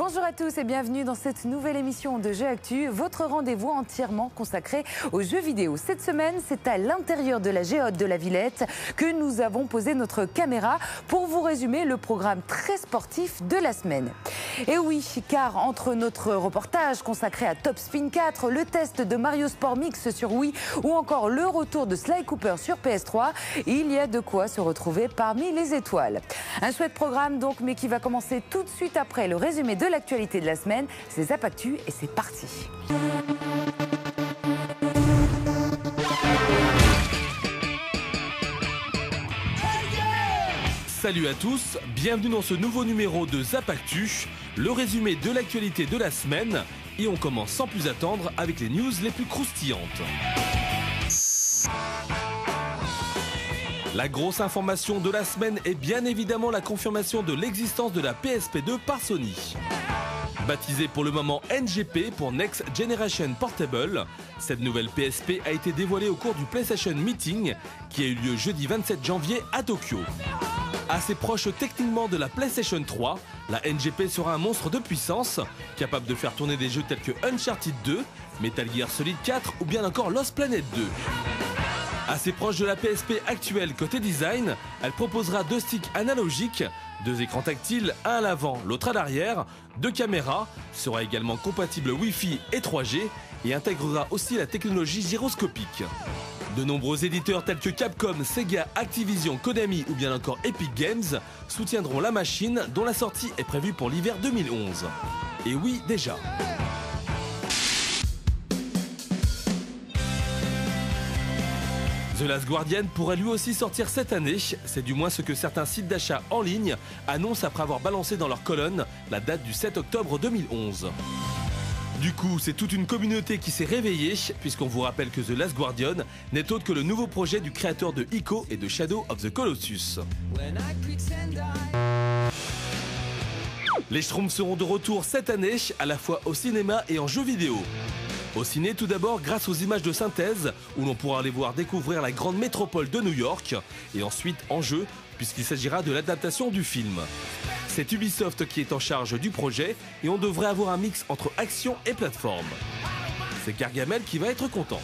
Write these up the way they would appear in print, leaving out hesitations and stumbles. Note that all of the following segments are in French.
Bonjour à tous et bienvenue dans cette nouvelle émission de Jeux Actu, votre rendez-vous entièrement consacré aux jeux vidéo. Cette semaine, c'est à l'intérieur de la Géode de la Villette que nous avons posé notre caméra pour vous résumer le programme très sportif de la semaine. Et oui, car entre notre reportage consacré à Top Spin 4, le test de Mario Sport Mix sur Wii ou encore le retour de Sly Cooper sur PS3, il y a de quoi se retrouver parmi les étoiles. Un chouette programme donc, mais qui va commencer tout de suite après le résumé de l'actualité de la semaine. C'est Zap Actu et c'est parti. Salut à tous, bienvenue dans ce nouveau numéro de Zap Actu, le résumé de l'actualité de la semaine. Et on commence sans plus attendre avec les news les plus croustillantes. La grosse information de la semaine est bien évidemment la confirmation de l'existence de la PSP2 par Sony. Baptisée pour le moment NGP pour Next Generation Portable, cette nouvelle PSP a été dévoilée au cours du PlayStation Meeting qui a eu lieu jeudi 27 janvier à Tokyo. Assez proche techniquement de la PlayStation 3, la NGP sera un monstre de puissance, capable de faire tourner des jeux tels que Uncharted 2, Metal Gear Solid 4 ou bien encore Lost Planet 2. Assez proche de la PSP actuelle côté design, elle proposera 2 sticks analogiques, 2 écrans tactiles, un à l'avant, l'autre à l'arrière, 2 caméras, sera également compatible Wi-Fi et 3G et intégrera aussi la technologie gyroscopique. De nombreux éditeurs tels que Capcom, Sega, Activision, Konami ou bien encore Epic Games soutiendront la machine dont la sortie est prévue pour l'hiver 2011. Et oui, déjà. The Last Guardian pourrait lui aussi sortir cette année, c'est du moins ce que certains sites d'achat en ligne annoncent après avoir balancé dans leur colonne la date du 7 octobre 2011. Du coup, c'est toute une communauté qui s'est réveillée, puisqu'on vous rappelle que The Last Guardian n'est autre que le nouveau projet du créateur de Ico et de Shadow of the Colossus. Les Schtroumpfs seront de retour cette année, à la fois au cinéma et en jeux vidéo. Au ciné, tout d'abord, grâce aux images de synthèse, où l'on pourra les voir découvrir la grande métropole de New York, et ensuite en jeu, puisqu'il s'agira de l'adaptation du film. C'est Ubisoft qui est en charge du projet, et on devrait avoir un mix entre action et plateforme. C'est Gargamel qui va être content.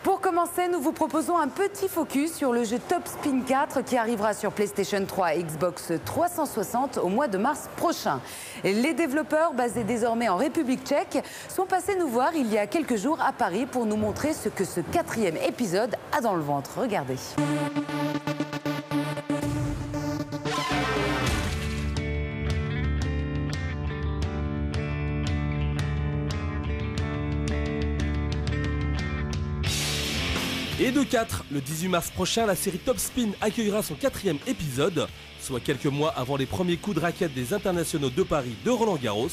Pour commencer, nous vous proposons un petit focus sur le jeu Top Spin 4 qui arrivera sur PlayStation 3 et Xbox 360 au mois de mars prochain. Les développeurs, basés désormais en République tchèque, sont passés nous voir il y a quelques jours à Paris pour nous montrer ce que ce 4e épisode a dans le ventre. Regardez. Et de 4, le 18 mars prochain, la série Top Spin accueillera son 4e épisode, soit quelques mois avant les premiers coups de raquette des internationaux de Paris de Roland-Garros,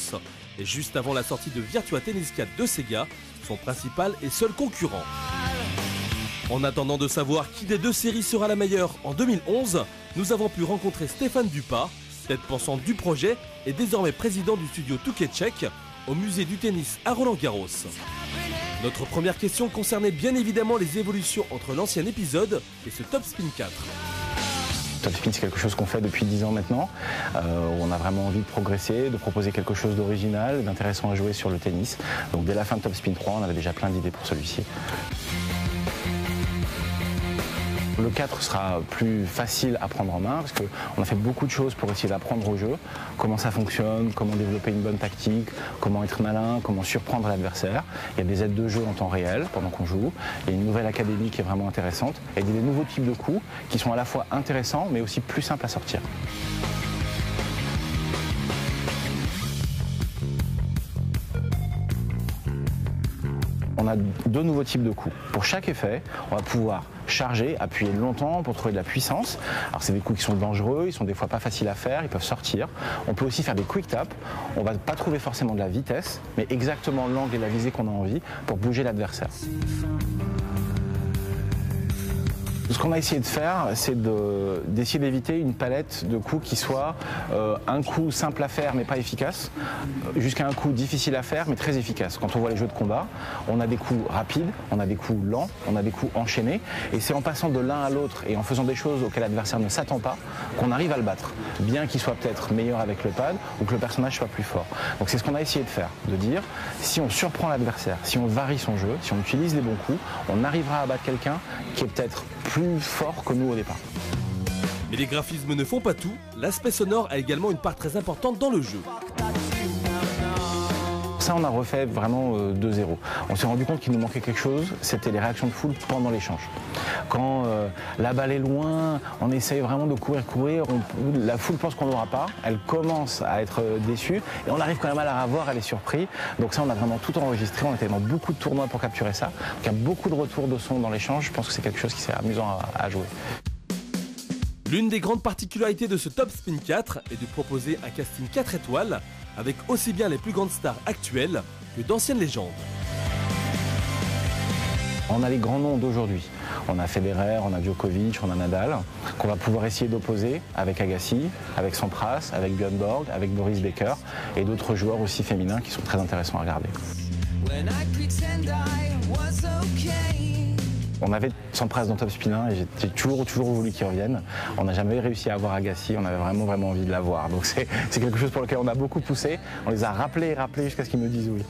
et juste avant la sortie de Virtua Tennis 4 de Sega, son principal et seul concurrent. En attendant de savoir qui des 2 séries sera la meilleure en 2011, nous avons pu rencontrer Stéphane Dupas, tête pensante du projet et désormais président du studio Touquet Tchèque, au musée du tennis à Roland-Garros. Notre première question concernait bien évidemment les évolutions entre l'ancien épisode et ce Top Spin 4. Top Spin, c'est quelque chose qu'on fait depuis 10 ans maintenant. On a vraiment envie de progresser, de proposer quelque chose d'original, d'intéressant à jouer sur le tennis. Donc dès la fin de Top Spin 3, on avait déjà plein d'idées pour celui-ci. Le 4 sera plus facile à prendre en main parce qu'on a fait beaucoup de choses pour essayer d'apprendre au jeu, comment ça fonctionne, comment développer une bonne tactique, comment être malin, comment surprendre l'adversaire. Il y a des aides de jeu en temps réel pendant qu'on joue, il y a une nouvelle académie qui est vraiment intéressante et il y a des nouveaux types de coups qui sont à la fois intéressants mais aussi plus simples à sortir. On a 2 nouveaux types de coups. Pour chaque effet, on va pouvoir charger, appuyer longtemps pour trouver de la puissance. Alors c'est des coups qui sont dangereux, ils sont des fois pas faciles à faire, ils peuvent sortir. On peut aussi faire des quick taps. On va pas trouver forcément de la vitesse, mais exactement l'angle et la visée qu'on a envie pour bouger l'adversaire. Ce qu'on a essayé de faire, c'est d'essayer d'éviter une palette de coups qui soit un coup simple à faire mais pas efficace, jusqu'à un coup difficile à faire mais très efficace. Quand on voit les jeux de combat, on a des coups rapides, on a des coups lents, on a des coups enchaînés, et c'est en passant de l'un à l'autre et en faisant des choses auxquelles l'adversaire ne s'attend pas qu'on arrive à le battre, bien qu'il soit peut-être meilleur avec le pad ou que le personnage soit plus fort. Donc c'est ce qu'on a essayé de faire, de dire si on surprend l'adversaire, si on varie son jeu, si on utilise les bons coups, on arrivera à battre quelqu'un qui est peut-être plus fort que nous au départ. Mais les graphismes ne font pas tout, l'aspect sonore a également une part très importante dans le jeu. Ça, on a refait vraiment de zéro. On s'est rendu compte qu'il nous manquait quelque chose, c'était les réactions de foule pendant l'échange. Quand la balle est loin, on essaye vraiment de courir, la foule pense qu'on n'aura pas, elle commence à être déçue, et on arrive quand même à la revoir, elle est surprise. Donc ça, on a vraiment tout enregistré, on était dans beaucoup de tournois pour capturer ça. Donc il y a beaucoup de retours de son dans l'échange, je pense que c'est quelque chose qui c'est amusant à jouer. L'une des grandes particularités de ce Top Spin 4 est de proposer un casting 4 étoiles avec aussi bien les plus grandes stars actuelles que d'anciennes légendes. On a les grands noms d'aujourd'hui. On a Federer, on a Djokovic, on a Nadal, qu'on va pouvoir essayer d'opposer avec Agassi, avec Sampras, avec Björn Borg, avec Boris Becker et d'autres joueurs aussi féminins qui sont très intéressants à regarder. On avait Sampras dans Top Spin 1 et j'ai toujours voulu qu'il revienne. On n'a jamais réussi à avoir Agassi, on avait vraiment envie de l'avoir. Donc c'est quelque chose pour lequel on a beaucoup poussé. On les a rappelés jusqu'à ce qu'ils me disent oui.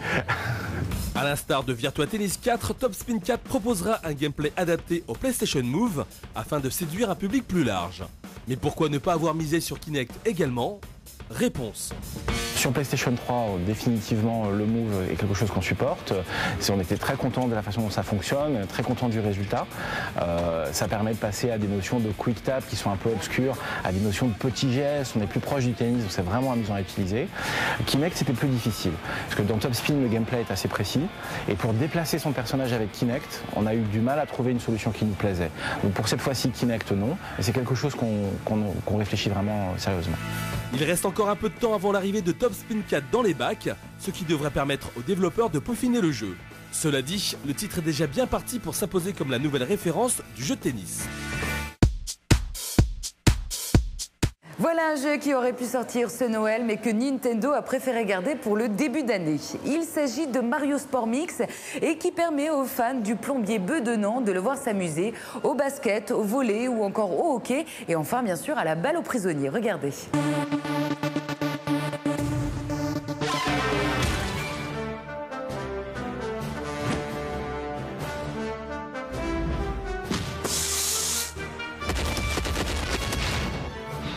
A l'instar de Virtua Tennis 4, Top Spin 4 proposera un gameplay adapté au PlayStation Move afin de séduire un public plus large. Mais pourquoi ne pas avoir misé sur Kinect également? Réponse. Sur PlayStation 3, définitivement, le Move est quelque chose qu'on supporte. On était très content de la façon dont ça fonctionne, très content du résultat. Ça permet de passer à des notions de quick tap qui sont un peu obscures, à des notions de petits gestes. On est plus proche du tennis, donc c'est vraiment amusant à utiliser. Kinect, c'était plus difficile, parce que dans Top Spin, le gameplay est assez précis. Et pour déplacer son personnage avec Kinect, on a eu du mal à trouver une solution qui nous plaisait. Donc pour cette fois-ci, Kinect, non. Et c'est quelque chose qu'on réfléchit vraiment sérieusement. Il reste encore un peu de temps avant l'arrivée de Top Spin 4 dans les bacs, ce qui devrait permettre aux développeurs de peaufiner le jeu. Cela dit, le titre est déjà bien parti pour s'imposer comme la nouvelle référence du jeu de tennis. Voilà un jeu qui aurait pu sortir ce Noël, mais que Nintendo a préféré garder pour le début d'année. Il s'agit de Mario Sport Mix et qui permet aux fans du plombier bedonnant de le voir s'amuser au basket, au volley ou encore au hockey et enfin bien sûr à la balle aux prisonniers. Regardez.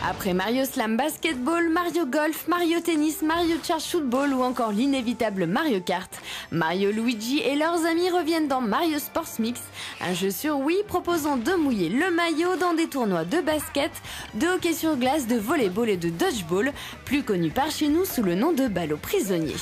Après Mario Slam Basketball, Mario Golf, Mario Tennis, Mario Charge Football ou encore l'inévitable Mario Kart, Mario, Luigi et leurs amis reviennent dans Mario Sports Mix, un jeu sur Wii proposant de mouiller le maillot dans des tournois de basket, de hockey sur glace, de volleyball et de dodgeball, plus connu par chez nous sous le nom de balle aux prisonniers.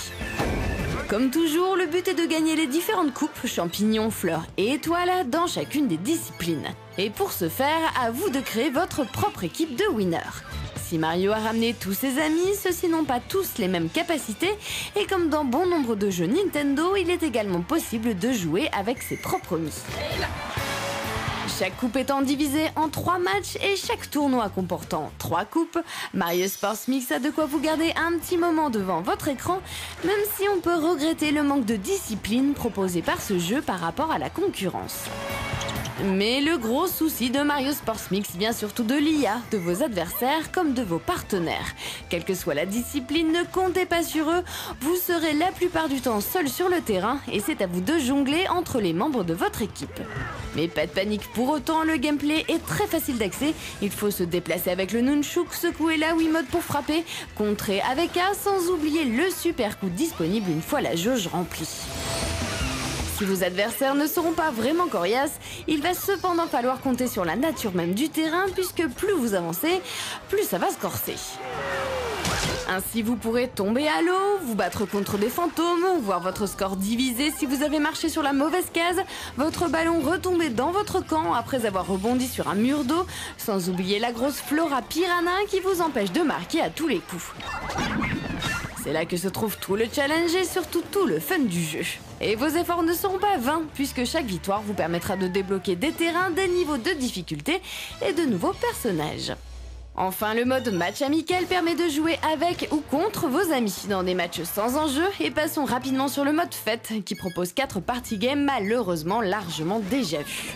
Comme toujours, le but est de gagner les différentes coupes, champignons, fleurs et étoiles dans chacune des disciplines. Et pour ce faire, à vous de créer votre propre équipe de winners. Si Mario a ramené tous ses amis, ceux-ci n'ont pas tous les mêmes capacités et comme dans bon nombre de jeux Nintendo, il est également possible de jouer avec ses propres Mii. Chaque coupe étant divisée en 3 matchs et chaque tournoi comportant 3 coupes, Mario Sports Mix a de quoi vous garder un petit moment devant votre écran, même si on peut regretter le manque de discipline proposé par ce jeu par rapport à la concurrence. Mais le gros souci de Mario Sports Mix vient surtout de l'IA, de vos adversaires comme de vos partenaires. Quelle que soit la discipline, ne comptez pas sur eux, vous serez la plupart du temps seul sur le terrain et c'est à vous de jongler entre les membres de votre équipe. Mais pas de panique pour autant, le gameplay est très facile d'accès, il faut se déplacer avec le nunchuk, secouer la Wiimote pour frapper, contrer avec A sans oublier le super coup disponible une fois la jauge remplie. Si vos adversaires ne seront pas vraiment coriaces, il va cependant falloir compter sur la nature même du terrain puisque plus vous avancez, plus ça va se corser. Ainsi vous pourrez tomber à l'eau, vous battre contre des fantômes, voir votre score divisé si vous avez marché sur la mauvaise case, votre ballon retomber dans votre camp après avoir rebondi sur un mur d'eau, sans oublier la grosse Flora Piranha qui vous empêche de marquer à tous les coups. C'est là que se trouve tout le challenge et surtout tout le fun du jeu. Et vos efforts ne seront pas vains, puisque chaque victoire vous permettra de débloquer des terrains, des niveaux de difficulté et de nouveaux personnages. Enfin, le mode match amical permet de jouer avec ou contre vos amis dans des matchs sans enjeu. Et passons rapidement sur le mode fête qui propose 4 party games malheureusement largement déjà vus.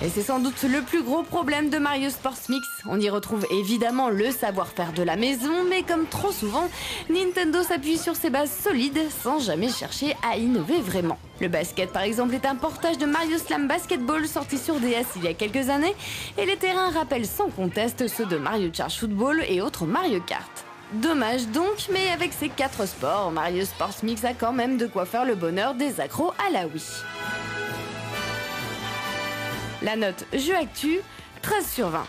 Et c'est sans doute le plus gros problème de Mario Sports Mix. On y retrouve évidemment le savoir-faire de la maison, mais comme trop souvent, Nintendo s'appuie sur ses bases solides sans jamais chercher à innover vraiment. Le basket par exemple est un portage de Mario Slam Basketball sorti sur DS il y a quelques années, et les terrains rappellent sans conteste ceux de Mario Charge Football et autres Mario Kart. Dommage donc, mais avec ces 4 sports, Mario Sports Mix a quand même de quoi faire le bonheur des accros à la Wii. La note Jeu Actu, 13 sur 20.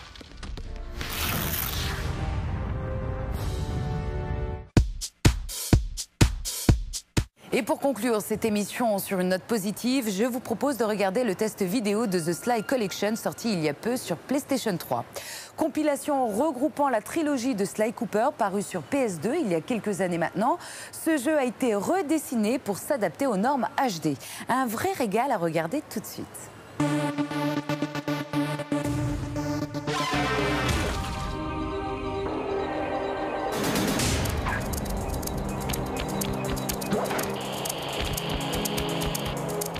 Et pour conclure cette émission sur une note positive, je vous propose de regarder le test vidéo de The Sly Collection sorti il y a peu sur PlayStation 3. Compilation regroupant la trilogie de Sly Cooper parue sur PS2 il y a quelques années maintenant. Ce jeu a été redessiné pour s'adapter aux normes HD. Un vrai régal à regarder tout de suite.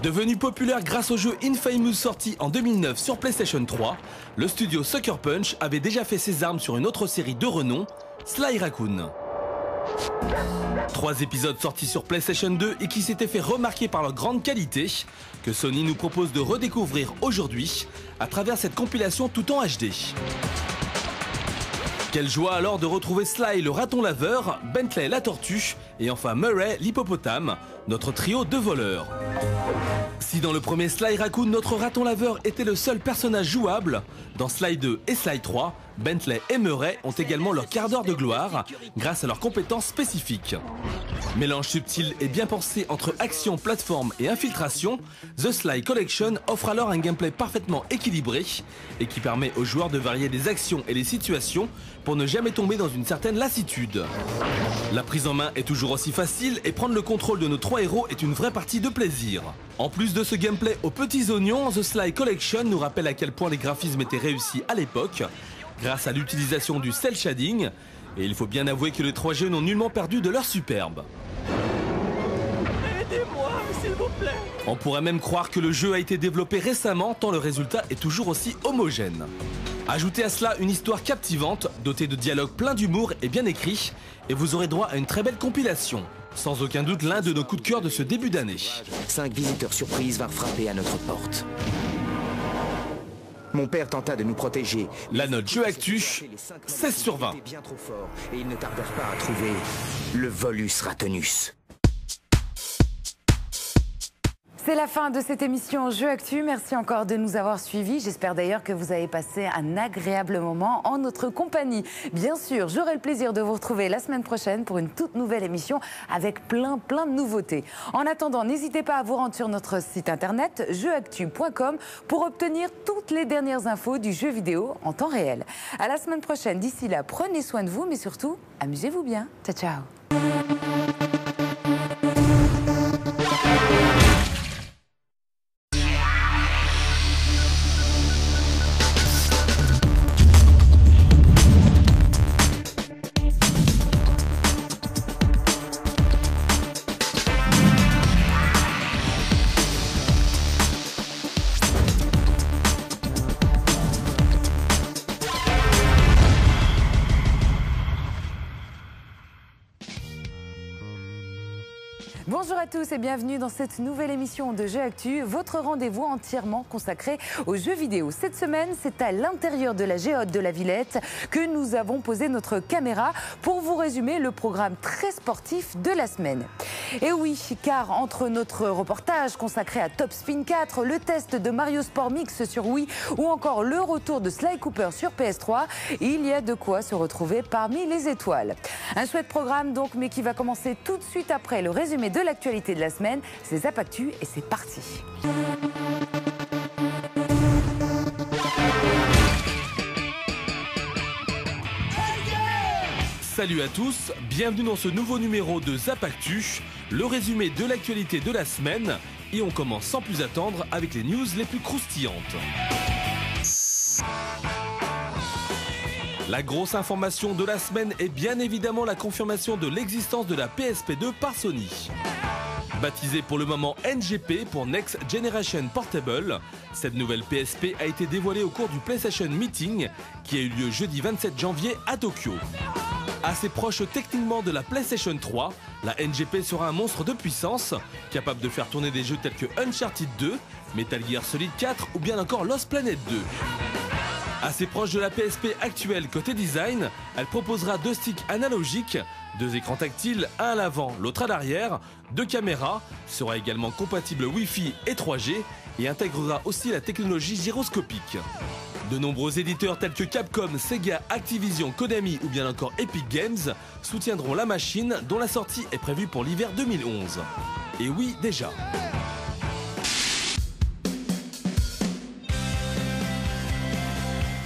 Devenu populaire grâce au jeu Infamous sorti en 2009 sur PlayStation 3, le studio Sucker Punch avait déjà fait ses armes sur une autre série de renom, Sly Raccoon. 3 épisodes sortis sur PlayStation 2 et qui s'étaient fait remarquer par leur grande qualité, que Sony nous propose de redécouvrir aujourd'hui à travers cette compilation tout en HD. Quelle joie alors de retrouver Sly le raton laveur, Bentley la tortue et enfin Murray l'hippopotame, notre trio de voleurs. Si dans le premier Sly Raccoon, notre raton laveur était le seul personnage jouable, dans Sly 2 et Sly 3, Bentley et Murray ont également leur quart d'heure de gloire grâce à leurs compétences spécifiques. Mélange subtil et bien pensé entre action, plateforme et infiltration, The Sly Collection offre alors un gameplay parfaitement équilibré et qui permet aux joueurs de varier les actions et les situations pour ne jamais tomber dans une certaine lassitude. La prise en main est toujours aussi facile et prendre le contrôle de nos 3 héros est une vraie partie de plaisir. En plus de ce gameplay aux petits oignons, The Sly Collection nous rappelle à quel point les graphismes étaient réussis à l'époque, grâce à l'utilisation du cel shading, et il faut bien avouer que les 3 jeux n'ont nullement perdu de leur superbe. Aidez-moi, s'il vous plaît. On pourrait même croire que le jeu a été développé récemment tant le résultat est toujours aussi homogène. Ajoutez à cela une histoire captivante, dotée de dialogues pleins d'humour et bien écrits, et vous aurez droit à une très belle compilation. Sans aucun doute l'un de nos coups de cœur de ce début d'année. 5 visiteurs surprises vinrent frapper à notre porte. Mon père tenta de nous protéger. La note Jeu Actu, 16 sur 20. Bien trop fort et ils ne tardèrent pas à trouver le Volus Ratonus. C'est la fin de cette émission Jeu Actu. Merci encore de nous avoir suivis. J'espère d'ailleurs que vous avez passé un agréable moment en notre compagnie. Bien sûr, j'aurai le plaisir de vous retrouver la semaine prochaine pour une toute nouvelle émission avec plein de nouveautés. En attendant, n'hésitez pas à vous rendre sur notre site internet jeuactu.com pour obtenir toutes les dernières infos du jeu vidéo en temps réel. À la semaine prochaine. D'ici là, prenez soin de vous, mais surtout, amusez-vous bien. Ciao, ciao. Bonjour à tous et bienvenue dans cette nouvelle émission de Jeux Actu, votre rendez-vous entièrement consacré aux jeux vidéo. Cette semaine, c'est à l'intérieur de la Géode de la Villette que nous avons posé notre caméra pour vous résumer le programme très sportif de la semaine. Et oui, car entre notre reportage consacré à Top Spin 4, le test de Mario Sport Mix sur Wii ou encore le retour de Sly Cooper sur PS3, il y a de quoi se retrouver parmi les étoiles. Un chouette programme donc, mais qui va commencer tout de suite après le résumé de l'actualité de la semaine. C'est Zap Actu et c'est parti. Salut à tous, bienvenue dans ce nouveau numéro de Zap Actu, le résumé de l'actualité de la semaine. Et on commence sans plus attendre avec les news les plus croustillantes. La grosse information de la semaine est bien évidemment la confirmation de l'existence de la PSP2 par Sony. Baptisée pour le moment NGP pour Next Generation Portable, cette nouvelle PSP a été dévoilée au cours du PlayStation Meeting qui a eu lieu jeudi 27 janvier à Tokyo. Assez proche techniquement de la PlayStation 3, la NGP sera un monstre de puissance, capable de faire tourner des jeux tels que Uncharted 2, Metal Gear Solid 4 ou bien encore Lost Planet 2. Assez proche de la PSP actuelle côté design, elle proposera 2 sticks analogiques, 2 écrans tactiles, un à l'avant, l'autre à l'arrière, 2 caméras, sera également compatible Wi-Fi et 3G et intégrera aussi la technologie gyroscopique. De nombreux éditeurs tels que Capcom, Sega, Activision, Konami ou bien encore Epic Games soutiendront la machine dont la sortie est prévue pour l'hiver 2011. Et oui, déjà.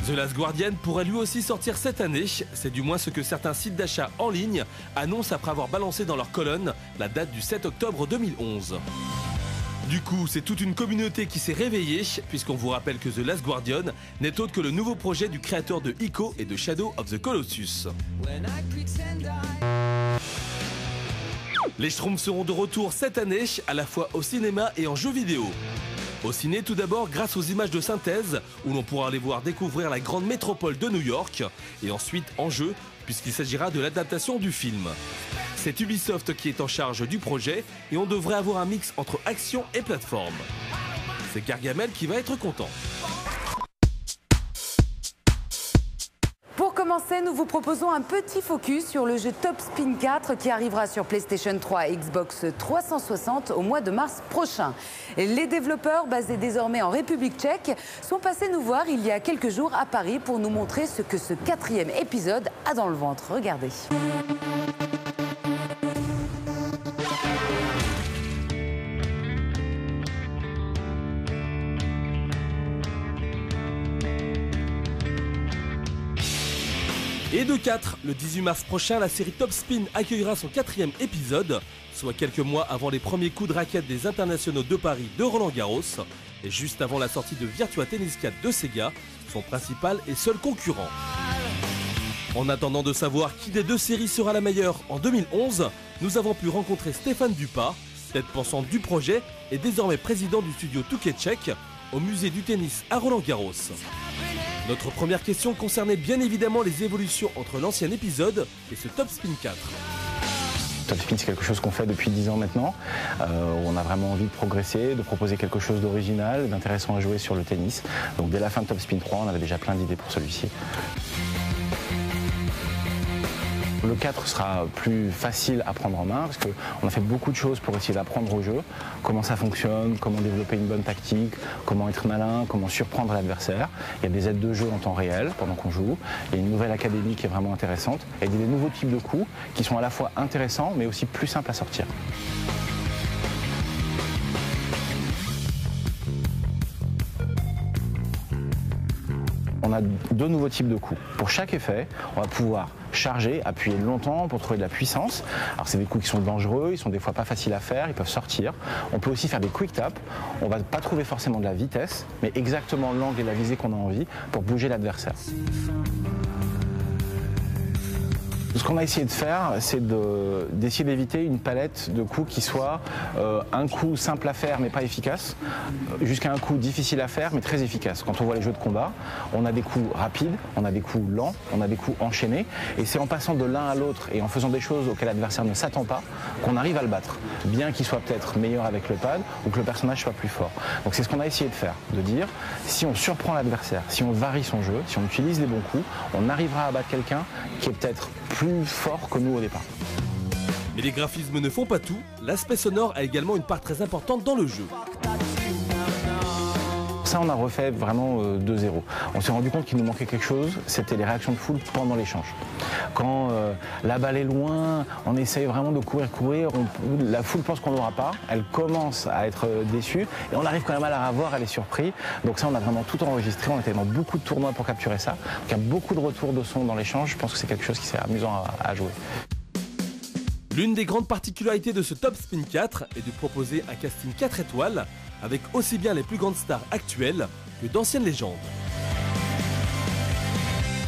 The Last Guardian pourrait lui aussi sortir cette année, c'est du moins ce que certains sites d'achat en ligne annoncent après avoir balancé dans leur colonne la date du 7 octobre 2011. Du coup, c'est toute une communauté qui s'est réveillée, puisqu'on vous rappelle que The Last Guardian n'est autre que le nouveau projet du créateur de Ico et de Shadow of the Colossus. Les Schtroumpfs seront de retour cette année, à la fois au cinéma et en jeu vidéo. Au ciné, tout d'abord, grâce aux images de synthèse, où l'on pourra les voir découvrir la grande métropole de New York, et ensuite en jeu, puisqu'il s'agira de l'adaptation du film. C'est Ubisoft qui est en charge du projet, et on devrait avoir un mix entre action et plateforme. C'est Gargamel qui va être content. Pour commencer, nous vous proposons un petit focus sur le jeu Top Spin 4 qui arrivera sur PlayStation 3 et Xbox 360 au mois de mars prochain. Et les développeurs, basés désormais en République tchèque, sont passés nous voir il y a quelques jours à Paris pour nous montrer ce que ce 4e épisode a dans le ventre. Regardez. Et de 4, le 18 mars prochain, la série Top Spin accueillera son 4e épisode, soit quelques mois avant les premiers coups de raquette des internationaux de Paris de Roland-Garros, et juste avant la sortie de Virtua Tennis 4 de Sega, son principal et seul concurrent. En attendant de savoir qui des 2 séries sera la meilleure en 2011, nous avons pu rencontrer Stéphane Dupas, tête pensante du projet et désormais président du studio Touquet tchèque, au musée du tennis à Roland-Garros. Notre première question concernait bien évidemment les évolutions entre l'ancien épisode et ce Top Spin 4. Top Spin, c'est quelque chose qu'on fait depuis 10 ans maintenant, où on a vraiment envie de progresser, de proposer quelque chose d'original, d'intéressant à jouer sur le tennis. Donc dès la fin de Top Spin 3, on avait déjà plein d'idées pour celui-ci. Le 4 sera plus facile à prendre en main parce qu'on a fait beaucoup de choses pour essayer d'apprendre au jeu, comment ça fonctionne, comment développer une bonne tactique, comment être malin, comment surprendre l'adversaire. Il y a des aides de jeu en temps réel pendant qu'on joue, il y a une nouvelle académie qui est vraiment intéressante et des nouveaux types de coups qui sont à la fois intéressants mais aussi plus simples à sortir. On a 2 nouveaux types de coups. Pour chaque effet, on va pouvoir charger, appuyer longtemps pour trouver de la puissance. Alors c'est des coups qui sont dangereux, ils sont des fois pas faciles à faire, ils peuvent sortir. On peut aussi faire des quick taps. On va pas trouver forcément de la vitesse, mais exactement l'angle et la visée qu'on a envie pour bouger l'adversaire. Ce qu'on a essayé de faire, c'est d'essayer d'éviter une palette de coups qui soit un coup simple à faire mais pas efficace, jusqu'à un coup difficile à faire mais très efficace. Quand on voit les jeux de combat, on a des coups rapides, on a des coups lents, on a des coups enchaînés, et c'est en passant de l'un à l'autre et en faisant des choses auxquelles l'adversaire ne s'attend pas qu'on arrive à le battre, bien qu'il soit peut-être meilleur avec le pad ou que le personnage soit plus fort. Donc c'est ce qu'on a essayé de faire, de dire si on surprend l'adversaire, si on varie son jeu, si on utilise les bons coups, on arrivera à battre quelqu'un qui est peut-être plus fort que nous au départ. Mais les graphismes ne font pas tout, l'aspect sonore a également une part très importante dans le jeu. ça, on a refait vraiment de zéro. On s'est rendu compte qu'il nous manquait quelque chose, c'était les réactions de foule pendant l'échange. Quand la balle est loin, on essaye vraiment de courir, la foule pense qu'on n'aura pas, elle commence à être déçue et on arrive quand même à la revoir, elle est surprise. Donc ça, on a vraiment tout enregistré, on était dans beaucoup de tournois pour capturer ça. Donc il y a beaucoup de retours de son dans l'échange, je pense que c'est quelque chose qui c'est amusant à jouer. L'une des grandes particularités de ce Top Spin 4 est de proposer un casting 4 étoiles avec aussi bien les plus grandes stars actuelles que d'anciennes légendes.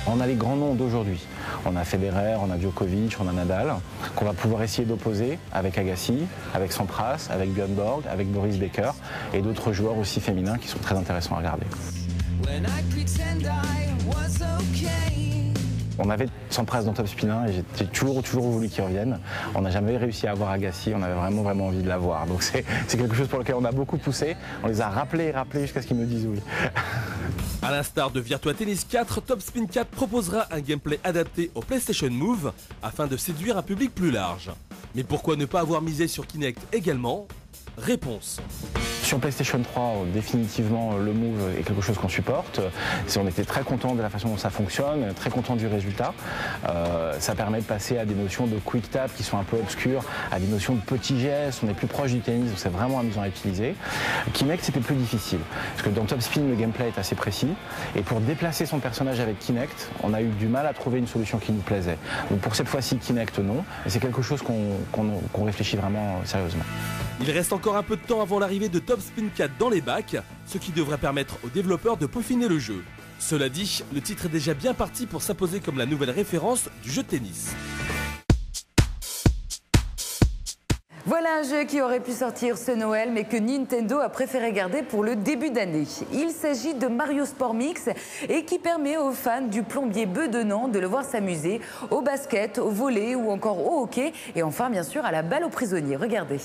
On a les grands noms d'aujourd'hui. On a Federer, on a Djokovic, on a Nadal, qu'on va pouvoir essayer d'opposer avec Agassi, avec Sampras, avec Björn Borg, avec Boris Becker et d'autres joueurs aussi féminins qui sont très intéressants à regarder. On avait Sampras dans Top Spin 1 et j'ai toujours voulu qu'il revienne. On n'a jamais réussi à avoir Agassi, on avait vraiment envie de l'avoir. Donc c'est quelque chose pour lequel on a beaucoup poussé. On les a rappelés jusqu'à ce qu'ils me disent oui. A l'instar de Virtua Tennis 4, Top Spin 4 proposera un gameplay adapté au PlayStation Move afin de séduire un public plus large. Mais pourquoi ne pas avoir misé sur Kinect également? Réponse. Sur PlayStation 3, définitivement, le Move est quelque chose qu'on supporte. On était très content de la façon dont ça fonctionne, très content du résultat. Ça permet de passer à des notions de quick tap qui sont un peu obscures, à des notions de petits gestes, on est plus proche du tennis, donc c'est vraiment amusant à utiliser. Kinect, c'était plus difficile, parce que dans Top Spin, le gameplay est assez précis, et pour déplacer son personnage avec Kinect, on a eu du mal à trouver une solution qui nous plaisait. Donc pour cette fois-ci, Kinect, non, et c'est quelque chose qu'on réfléchit vraiment sérieusement. Il reste encore un peu de temps avant l'arrivée de Top Spin 4 dans les bacs, ce qui devrait permettre aux développeurs de peaufiner le jeu. Cela dit, le titre est déjà bien parti pour s'imposer comme la nouvelle référence du jeu de tennis. Voilà un jeu qui aurait pu sortir ce Noël, mais que Nintendo a préféré garder pour le début d'année. Il s'agit de Mario Sport Mix et qui permet aux fans du plombier bedonnant de le voir s'amuser au basket, au volley ou encore au hockey et enfin bien sûr à la balle aux prisonniers. Regardez.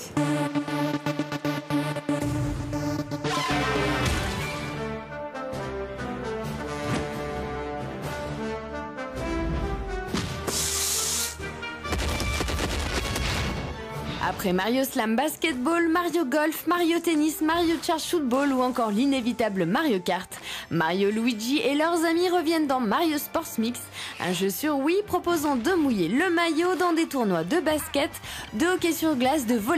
Après Mario Slam Basketball, Mario Golf, Mario Tennis, Mario Kart Football ou encore l'inévitable Mario Kart, Mario, Luigi et leurs amis reviennent dans Mario Sports Mix, un jeu sur Wii proposant de mouiller le maillot dans des tournois de basket, de hockey sur glace, de volley.